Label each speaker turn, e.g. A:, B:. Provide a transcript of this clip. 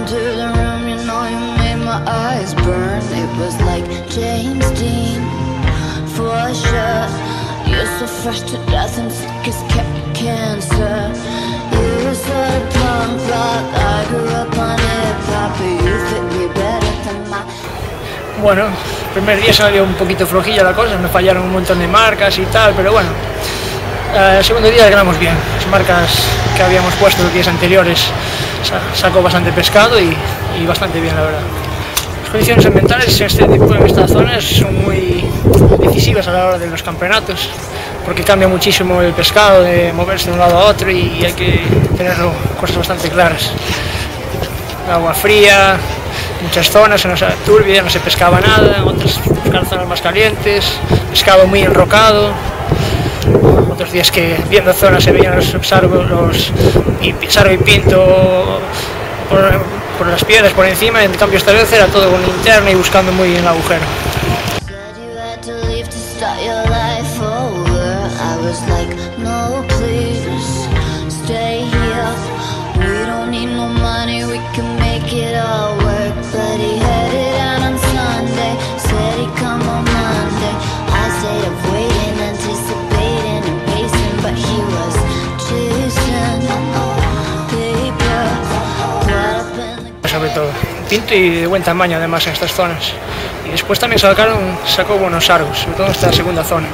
A: into the room, you know you made my eyes burn. It was like James Dean, for sure. You're so fresh to death and sick as cancer. You're sort of punk rock, I grew up on hip-hop, but you fit me better than my...
B: Bueno, el primer día salió un poquito flojilla la cosa, me fallaron un montón de marcas y tal, pero bueno, el segundo día ganamos bien. Las marcas que habíamos puesto los días anteriores sacó bastante pescado y bastante bien, la verdad. Las condiciones ambientales en esta zona son muy decisivas a la hora de los campeonatos, porque cambia muchísimo el pescado de moverse de un lado a otro y hay que tener cosas bastante claras. Agua fría, muchas zonas en la turbia, no se pescaba nada, otras zonas más calientes, pescado muy enrocado. Otros días que viendo zonas se veían los sargo y pinto por las piedras por encima, en cambio esta vez era todo con linterna y buscando muy en el agujero. Sobre todo, pinto y de buen tamaño además en estas zonas. Y después también sacó buenos sargos, sobre todo en esta segunda zona.